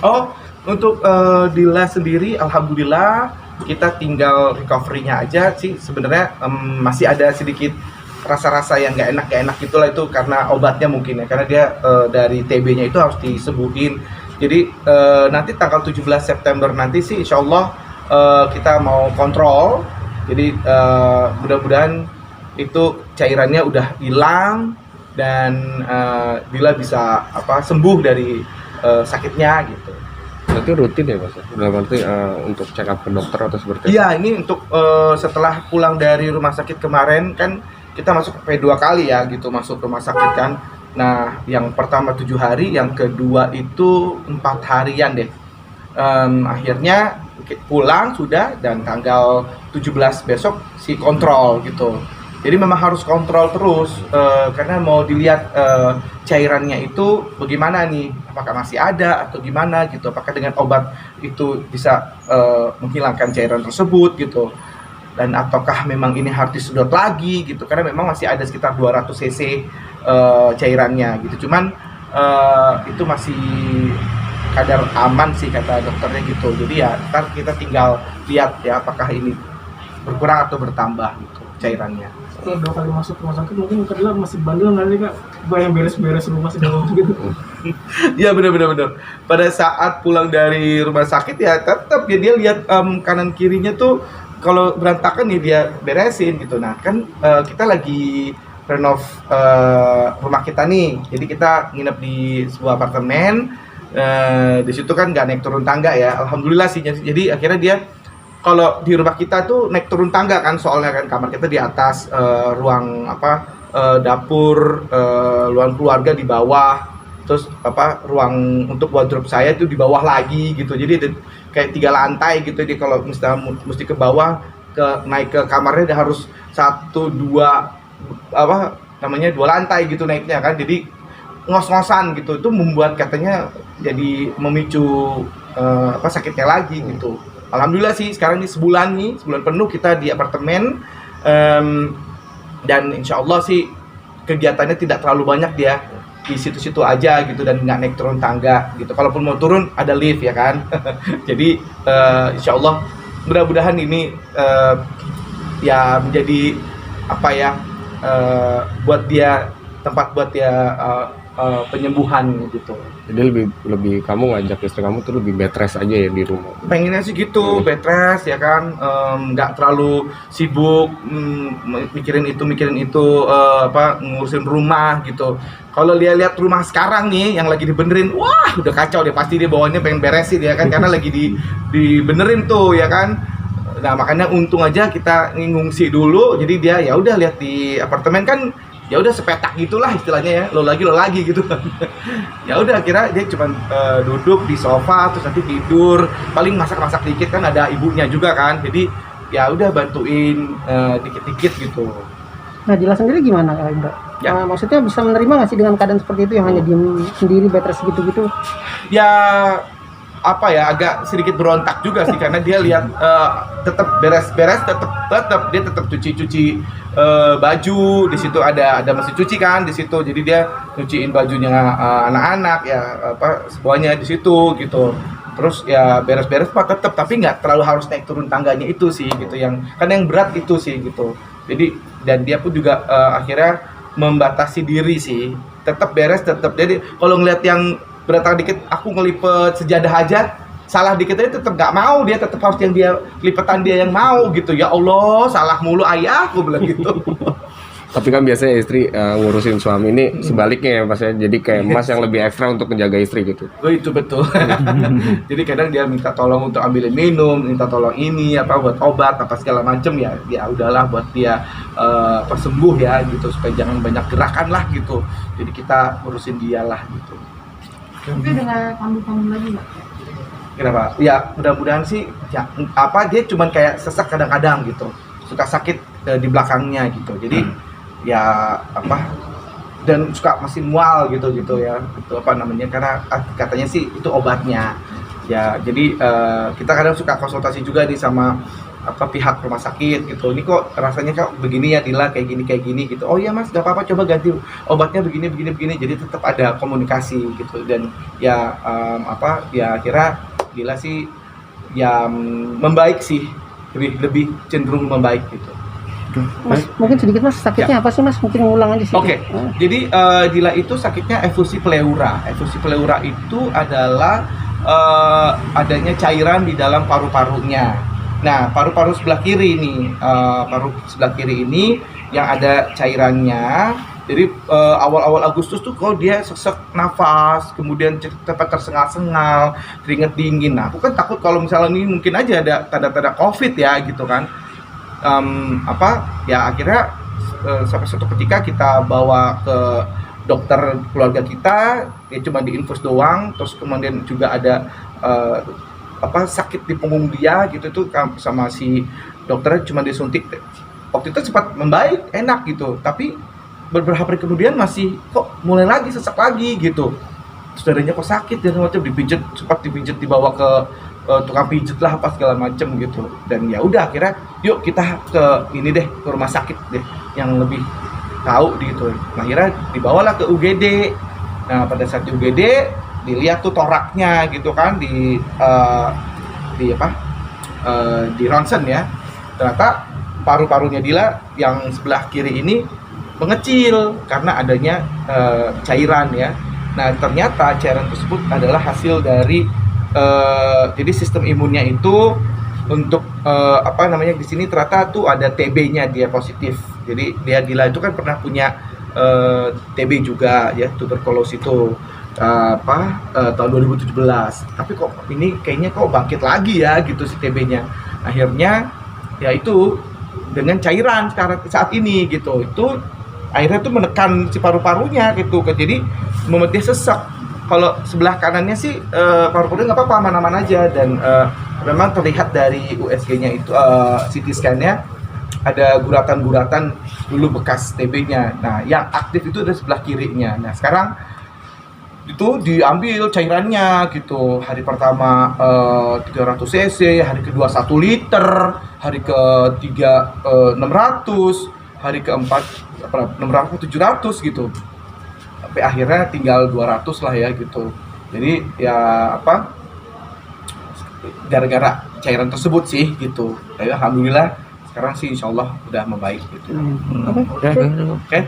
Oh, untuk di lab sendiri, alhamdulillah kita tinggal recovery-nya aja sih. Sebenarnya masih ada sedikit rasa-rasa yang nggak enak gitulah, itu karena obatnya mungkin ya, karena dia dari TB-nya itu harus disembuhin. Jadi nanti tanggal 17 September nanti sih insya Allah kita mau kontrol. Jadi mudah-mudahan itu cairannya udah hilang dan Dila bisa sembuh dari sakitnya gitu. Berarti rutin ya Mas? Dalam arti untuk check up ke dokter atau seperti itu? Iya, ini untuk setelah pulang dari rumah sakit kemarin kan kita masuk P2 kali ya gitu, masuk rumah sakit kan. Nah, yang pertama 7 hari, yang kedua itu 4 harian deh. Akhirnya pulang sudah, dan tanggal 17 besok si kontrol gitu. Jadi memang harus kontrol terus karena mau dilihat cairannya itu bagaimana nih, apakah masih ada atau gimana gitu, apakah dengan obat itu bisa menghilangkan cairan tersebut gitu, dan ataukah memang ini harus disedot lagi gitu, karena memang masih ada sekitar 200 cc cairannya gitu. Cuman itu masih kadar aman sih kata dokternya gitu. Jadi ya ntar kita tinggal lihat ya apakah ini berkurang atau bertambah gitu cairannya. Setelah 2 kali masuk rumah sakit mungkin kedua masih bandel nggak sih Kak? Bayang beres-beres rumah segala macam gitu. Iya benar. Pada saat pulang dari rumah sakit ya tetap ya dia lihat kanan kirinya tuh kalau berantakan ya dia beresin gitu. Nah kan kita lagi renov rumah kita nih. Jadi kita nginep di sebuah apartemen. Di situ kan nggak naik turun tangga ya. Alhamdulillah sih. Jadi akhirnya dia, kalau di rumah kita tuh naik turun tangga kan, soalnya kan kamar kita di atas, ruang dapur, ruang keluarga di bawah, terus ruang untuk wardrobe saya itu di bawah lagi gitu. Jadi kayak 3 lantai gitu. Jadi kalau misalnya mesti ke bawah, naik ke kamarnya dia harus 1, 2 2 lantai gitu naiknya kan. Jadi ngos-ngosan gitu, itu membuat katanya jadi memicu sakitnya lagi gitu. Alhamdulillah sih sekarang ini sebulan penuh kita di apartemen, dan insya Allah sih kegiatannya tidak terlalu banyak, dia di situ-situ aja gitu dan nggak naik turun tangga gitu. Kalaupun mau turun ada lift ya kan. Jadi insya Allah mudah-mudahan ini ya menjadi buat dia tempat buat dia penyembuhan gitu. Jadi lebih kamu ngajak istri kamu tuh lebih bed rest aja ya di rumah. Pengennya sih gitu, bed rest ya kan, nggak terlalu sibuk mikirin itu ngurusin rumah gitu. Kalau dia lihat rumah sekarang nih yang lagi dibenerin, wah udah kacau deh, pasti dia bawaannya pengen beresin ya kan, karena lagi dibenerin tuh ya kan. Nah makanya untung aja kita ngungsi dulu, jadi dia ya udah lihat di apartemen kan, ya udah sepetak gitulah istilahnya ya, lo lagi gitu. Ya udah kira dia cuma duduk di sofa terus nanti tidur, paling masak dikit kan, ada ibunya juga kan, jadi ya udah bantuin dikit-dikit gitu. Nah Dila sendiri gimana Indra? Ya. Maksudnya bisa menerima nggak sih dengan keadaan seperti itu yang hanya diem sendiri, bed rest gitu-gitu? Ya agak sedikit berontak juga sih, karena dia lihat tetap beres-beres, tetap dia tetap cuci baju di situ, ada mesin cuci kan di situ, jadi dia nyuciin bajunya anak-anak ya semuanya di situ gitu. Terus ya beres-beres tetap, tapi nggak terlalu harus naik turun tangganya itu sih gitu, yang berat itu sih gitu. Jadi dan dia pun juga akhirnya membatasi diri sih, tetap beres tetap. Jadi kalau ngeliat yang berantakan dikit, aku ngelipet sejadah aja, salah dikit aja tetap nggak mau, dia tetap harus yang dia lipetan dia yang mau gitu. Ya Allah, salah mulu ayah, aku bilang gitu. Tapi kan biasanya istri ngurusin suami ini sebaliknya ya Mas ya, jadi kayak Mas yang lebih ekstra untuk menjaga istri gitu. Oh itu betul. Jadi kadang dia minta tolong untuk ambilin minum, minta tolong ini buat obat segala macem, ya udahlah buat dia sembuh ya gitu, supaya jangan banyak gerakan lah gitu. Jadi kita ngurusin dia lah gitu. Tapi dengan kambuh-kambuh lagi nggak? Kenapa? Ya mudah-mudahan sih ya dia cuman kayak sesak kadang-kadang gitu, suka sakit di belakangnya gitu. Jadi ya dan suka masih mual gitu ya, itu karena katanya sih itu obatnya ya. Jadi kita kadang suka konsultasi juga nih sama pihak rumah sakit gitu. Ini kok rasanya kok begini ya Dila, kayak gini gitu. Oh iya Mas, gak apa-apa, coba ganti obatnya begini. Jadi tetap ada komunikasi gitu. Dan ya ya akhirnya Dila sih ya membaik sih, lebih cenderung membaik gitu. Mas, mungkin sedikit Mas, sakitnya apa sih Mas? Mungkin ngulang aja sih. Oke, jadi Dila itu sakitnya efusi pleura. Efusi pleura itu adalah adanya cairan di dalam paru-parunya. Nah, paru-paru sebelah kiri ini, paru sebelah kiri ini yang ada cairannya. Jadi awal-awal Agustus tuh kalau dia sesek nafas, kemudian cepat tersengal-sengal, keringet dingin. Nah, aku kan takut kalau misalnya ini mungkin aja ada tanda-tanda COVID ya gitu kan. Ya akhirnya sampai suatu ketika kita bawa ke dokter keluarga kita, ya cuma diinfus doang, terus kemudian juga ada sakit di punggung dia gitu tuh sama si dokternya cuma disuntik. Waktu itu sempat membaik, enak gitu, tapi beberapa hari kemudian masih kok mulai lagi sesak lagi gitu. Terus dadanya kok sakit dan macam sempat dipijet dibawa ke tukang pijet lah apa segala macem gitu. Dan ya udah akhirnya yuk kita ke ini deh, ke rumah sakit deh yang lebih tahu gitu. Nah, akhirnya dibawalah ke UGD. Nah, pada saat di UGD dilihat tuh toraknya gitu kan di ronsen ya. Ternyata paru-parunya Dila yang sebelah kiri ini mengecil karena adanya cairan ya. Nah, ternyata cairan tersebut adalah hasil dari jadi sistem imunnya itu untuk di sini ternyata tuh ada TB-nya dia positif. Jadi Dila itu kan pernah punya TB juga ya, tuberkulosis itu tahun 2017. Tapi kok ini kayaknya kok bangkit lagi ya gitu si TB-nya. Akhirnya ya itu dengan cairan saat ini gitu. Itu akhirnya tuh menekan si paru-parunya gitu. Jadi membuat dia sesak. Kalau sebelah kanannya sih paru-parunya nggak apa-apa, aman-aman aja. Dan memang terlihat dari USG-nya itu CT scan-nya ada guratan-guratan dulu bekas TB-nya. Nah, yang aktif itu ada sebelah kirinya. Nah, sekarang itu diambil cairannya gitu. Hari pertama 300 cc, hari kedua 1 liter, hari ketiga 600, hari keempat 600 700 gitu. Sampai akhirnya tinggal 200 lah ya gitu. Jadi ya gara-gara cairan tersebut sih gitu. Ya, alhamdulillah sekarang sih insyaallah udah membaik gitu. Oke. Oke.